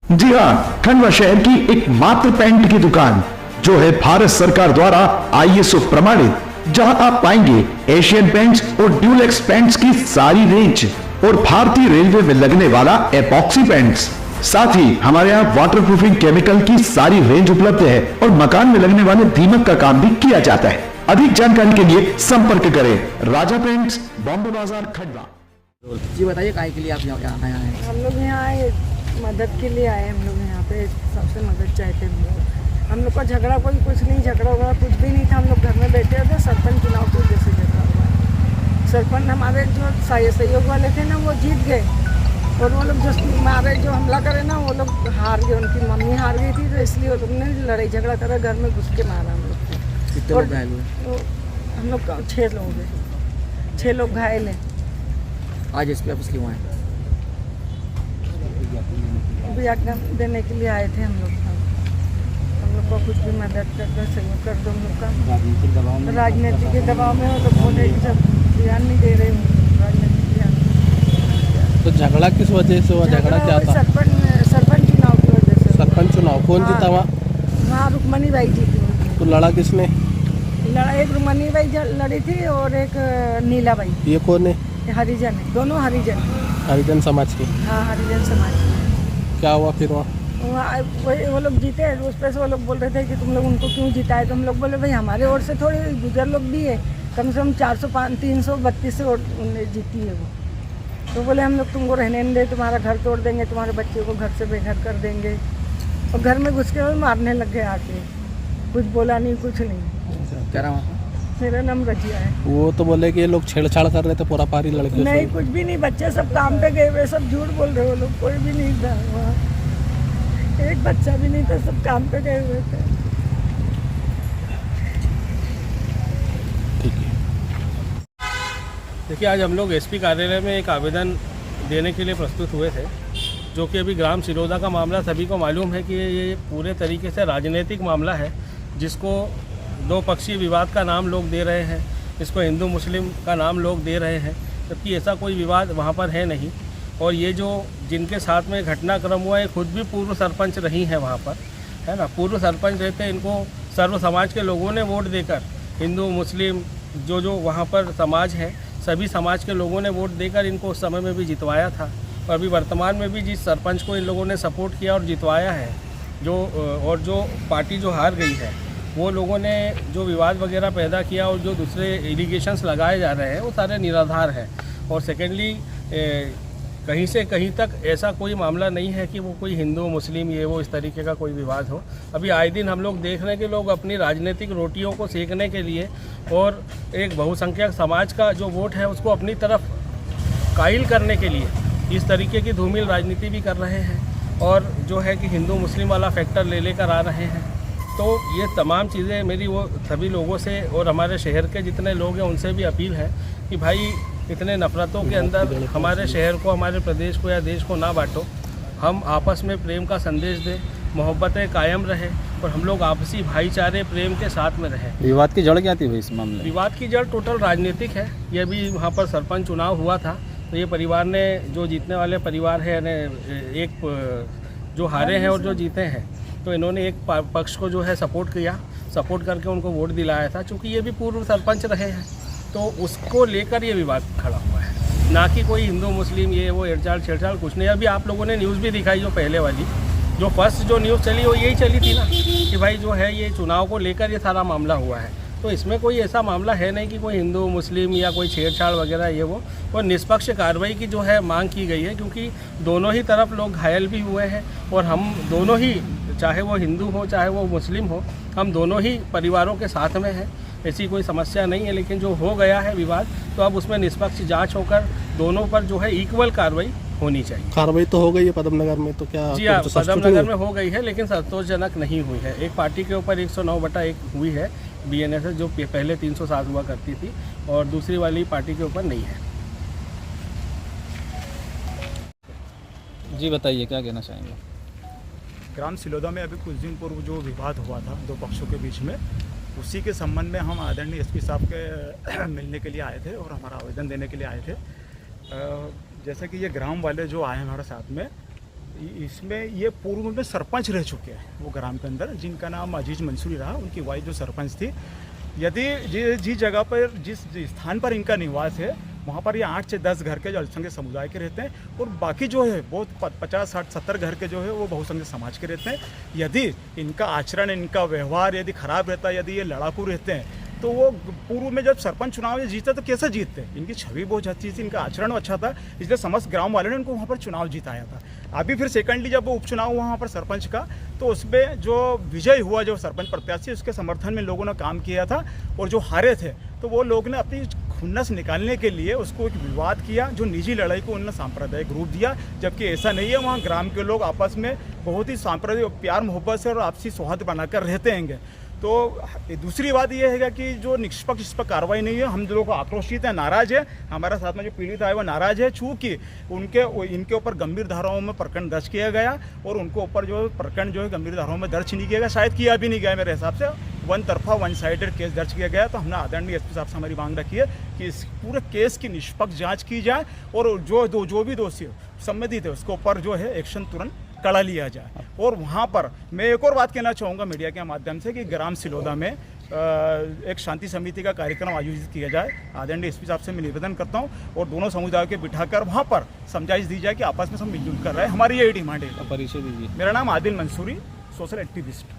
जी हाँ, खंडवा शहर की एकमात्र पेंट की दुकान जो है भारत सरकार द्वारा ISO प्रमाणित, जहां आप पाएंगे एशियन पेंट्स और ड्यूलेक्स पेंट्स की सारी रेंज और भारतीय रेलवे में लगने वाला एपॉक्सी पेंट्स। साथ ही हमारे यहाँ वाटरप्रूफिंग केमिकल की सारी रेंज उपलब्ध है और मकान में लगने वाले दीमक का काम भी किया जाता है। अधिक जानकारी के लिए संपर्क करें राजा पेंट्स, बॉम्बे बाजार, खंडवा। जी बताइए, काहे के लिए आप यहाँ आए हैं? हम लोग यहाँ आए मदद के लिए आए। हम लोग यहाँ पे सबसे मदद चाहते हैं। हम लोग का झगड़ा कोई कुछ नहीं, झगड़ा हुआ कुछ भी नहीं था। हम लोग घर में बैठे थे, सरपंच चुनाव की वजह से झगड़ा हुआ। सरपंच हमारे जो सहयोग वाले थे ना, वो जीत गए और वो लोग जो हमारे जो हमला करे ना, वो लोग हार गए। उनकी मम्मी हार गई थी, तो इसलिए वो लोग ने लड़ाई झगड़ा करा, घर में घुस के मारा हम लोग को। कितने लोग घायल हुए? हम लोग 6 लोग हैं, 6 लोग घायल हैं। आज SP ऑफिस क्यों आए? ज्ञापन देने के लिए आए थे हम लोग को कुछ भी मदद कर दो, सहयोग कर दो। हम लोग का राजनीति के दबाव में वो लोग बोले कि सब ध्यान नहीं दे रहे हैं, राजनीति ध्यान। तो झगड़ा किस वजह से हुआ? झगड़ा क्या था? सरपंच चुनाव की वजह से। सरपंच चुनाव कौन जीता वहाँ? हाँ, रुक्मणी बाई जीती। तो लड़ा किसने? एक रुक्मणी बाई लड़ी थी और एक नीला बाई। ये कौन है? हरिजन है, दोनों हरिजन। हरिजन समाज के? हाँ, हरिजन समाज के। क्या हुआ फिर वहाँ? वो लोग जीते, उस पर से वो लोग बोल रहे थे कि तुम लोग उनको क्यों जिताए। तो हम लोग बोले भाई हमारे ओर से थोड़ी गुजर लोग भी है, कम से कम 332 से वोट जीती है वो। तो बोले हम लोग तुमको रहने नहीं दे, तुम्हारा घर तोड़ देंगे, तुम्हारे बच्चे को घर से बेघर कर देंगे। और घर में घुस के मारने लग गए आके। कुछ बोला नहीं, कुछ नहीं। क्या नाम? मेरा नाम रजिया है। वो तो बोले कि ये लोग छेड़छाड़ कर रहे थे पूरा पारी लड़कियों से। नहीं, कुछ भी नहीं, बच्चे सब काम पे गए हुए, सब झूठ बोल रहे हो लोग। कोई भी नहीं था वहाँ, एक बच्चा भी नहीं था, सब काम पे गए हुए थे। ठीक है। देखिए, आज हम लोग SP कार्यालय में एक आवेदन देने के लिए प्रस्तुत हुए थे, जो कि अभी ग्राम सिरोदा का मामला सभी को मालूम है कि ये पूरे तरीके से राजनीतिक मामला है, जिसको 2 पक्षीय विवाद का नाम लोग दे रहे हैं, इसको हिंदू मुस्लिम का नाम लोग दे रहे हैं, जबकि ऐसा कोई विवाद वहाँ पर है नहीं। और ये जो जिनके साथ में घटनाक्रम हुआ है, खुद भी पूर्व सरपंच रही हैं वहाँ पर, है ना। पूर्व सरपंच रहते इनको सर्व समाज के लोगों ने वोट देकर, हिंदू मुस्लिम जो वहाँ पर समाज है, सभी समाज के लोगों ने वोट देकर इनको उस समय में भी जितवाया था। और अभी वर्तमान में भी जिस सरपंच को इन लोगों ने सपोर्ट किया और जितवाया है, जो पार्टी जो हार गई है, वो लोगों ने जो विवाद वगैरह पैदा किया और जो दूसरे एलिगेशंस लगाए जा रहे हैं, वो सारे निराधार हैं। और सेकेंडली, कहीं से कहीं तक ऐसा कोई मामला नहीं है कि वो कोई हिंदू मुस्लिम ये वो इस तरीके का कोई विवाद हो। अभी आए दिन हम लोग देख रहे हैं कि लोग अपनी राजनीतिक रोटियों को सेकने के लिए और एक बहुसंख्यक समाज का जो वोट है उसको अपनी तरफ कायल करने के लिए इस तरीके की धूमिल राजनीति भी कर रहे हैं, और जो है कि हिंदू मुस्लिम वाला फैक्टर लेकर आ रहे हैं। तो ये तमाम चीज़ें मेरी वो सभी लोगों से और हमारे शहर के जितने लोग हैं उनसे भी अपील है कि भाई इतने नफ़रतों के अंदर हमारे शहर को, हमारे प्रदेश को या देश को ना बांटो। हम आपस में प्रेम का संदेश दें, मोहब्बतें कायम रहे और हम लोग आपसी भाईचारे प्रेम के साथ में रहें। विवाद की जड़ क्या थी भाई इस मामले? विवाद की जड़ टोटल राजनीतिक है। ये भी वहाँ पर सरपंच चुनाव हुआ था, तो ये परिवार ने, जो जीतने वाले परिवार है, एक जो हारे हैं और जो जीते हैं, तो इन्होंने एक पक्ष को जो है सपोर्ट किया, सपोर्ट करके उनको वोट दिलाया था। चूँकि ये भी पूर्व सरपंच रहे हैं, तो उसको लेकर ये विवाद खड़ा हुआ है, ना कि कोई हिंदू मुस्लिम ये वो छेड़छाड़ कुछ नहीं। अभी आप लोगों ने न्यूज़ भी दिखाई, जो पहले वाली जो फर्स्ट जो न्यूज़ चली वो यही चली थी ना, कि भाई जो है ये चुनाव को लेकर ये सारा मामला हुआ है। तो इसमें कोई ऐसा मामला है नहीं कि कोई हिंदू मुस्लिम या कोई छेड़छाड़ वगैरह ये वो। और निष्पक्ष कार्रवाई की जो है मांग की गई है, क्योंकि दोनों ही तरफ लोग घायल भी हुए हैं और हम दोनों ही, चाहे वो हिंदू हो चाहे वो मुस्लिम हो, हम दोनों ही परिवारों के साथ में हैं। ऐसी कोई समस्या नहीं है। लेकिन जो हो गया है विवाद, तो अब उसमें निष्पक्ष जांच होकर दोनों पर जो है इक्वल कार्रवाई होनी चाहिए। कार्रवाई तो हो गई है पदम नगर में, तो क्या? जी हाँ, पदम नगर में हो गई है, लेकिन संतोषजनक नहीं हुई है। एक पार्टी के ऊपर 109/1 हुई है BNSS, जो पहले 307 हुआ करती थी, और दूसरी वाली पार्टी के ऊपर नहीं है। जी बताइए, क्या कहना चाहेंगे? ग्राम सिलोदा में अभी कुछ दिन पूर्व जो विवाद हुआ था 2 पक्षों के बीच में, उसी के संबंध में हम आदरणीय SP साहब के मिलने के लिए आए थे और हमारा आवेदन देने के लिए आए थे। जैसे कि ये ग्राम वाले जो आए हमारे साथ में, इसमें ये पूर्व में सरपंच रह चुके हैं वो ग्राम के अंदर, जिनका नाम अजीज मंसूरी रहा। उनकी वाइफ जो सरपंच थी, यदि जिस जगह पर जिस स्थान पर इनका निवास है वहाँ पर ये 8 से 10 घर के जो अल्पसंख्यक समुदाय के रहते हैं, और बाकी जो है वो 50, 60, 70 घर के जो है वो बहुसंख्यक समाज के रहते हैं। यदि इनका आचरण, इनका व्यवहार यदि खराब रहता है, यदि ये लड़ाकू रहते हैं, तो वो पूर्व में जब सरपंच चुनाव जीते तो कैसे जीतते? इनकी छवि बहुत अच्छी थी, इनका आचरण अच्छा था, इसलिए समस्त ग्राम वालों ने इनको वहाँ पर चुनाव जिताया था। अभी फिर सेकेंडली जब वो उपचुनाव हुआ वहाँ पर सरपंच का, तो उसमें जो विजय हुआ जो सरपंच प्रत्याशी, उसके समर्थन में लोगों ने काम किया था, और जो हारे थे तो वो लोग ने अपनी खुन्नस निकालने के लिए उसको एक विवाद किया, जो निजी लड़ाई को उन्होंने सांप्रदायिक रूप दिया, जबकि ऐसा नहीं है। वहाँ ग्राम के लोग आपस में बहुत ही सांप्रदायिक प्यार मोहब्बत से और आपसी सौहार्द बनाकर रहते हैं। तो दूसरी बात यह है कि जो निष्पक्ष इस पर कार्रवाई नहीं है, हम लोग आक्रोशित है, नाराज है। हमारे साथ में जो पीड़ित आए वो नाराज है, चूँकि इनके ऊपर गंभीर धाराओं में प्रकरण दर्ज किया गया, और उनके ऊपर जो प्रकरण जो है गंभीर धाराओं में दर्ज नहीं किया गया, शायद किया भी नहीं गया मेरे हिसाब से। वन तरफा वन साइडेड केस दर्ज किया गया। तो हमने आदरणीय एसपी साहब से हमारी मांग रखी है कि इस पूरे केस की निष्पक्ष जाँच की जाए, और जो भी दोषी संबंधित है उसके ऊपर जो है एक्शन तुरंत कड़ा लिया जाए। और वहाँ पर मैं एक और बात कहना चाहूँगा मीडिया के माध्यम से कि ग्राम सिलोदा में एक शांति समिति का कार्यक्रम आयोजित किया जाए। आदरणीय एसपी साहब से मैं निवेदन करता हूँ, और दोनों समुदायों के बिठाकर वहाँ पर समझाइश दी जाए कि आपस में सब मिलजुल कर रहे हैं। हमारी यही डिमांड है। परिचय दीजिए। मेरा नाम आदिल मंसूरी, सोशल एक्टिविस्ट।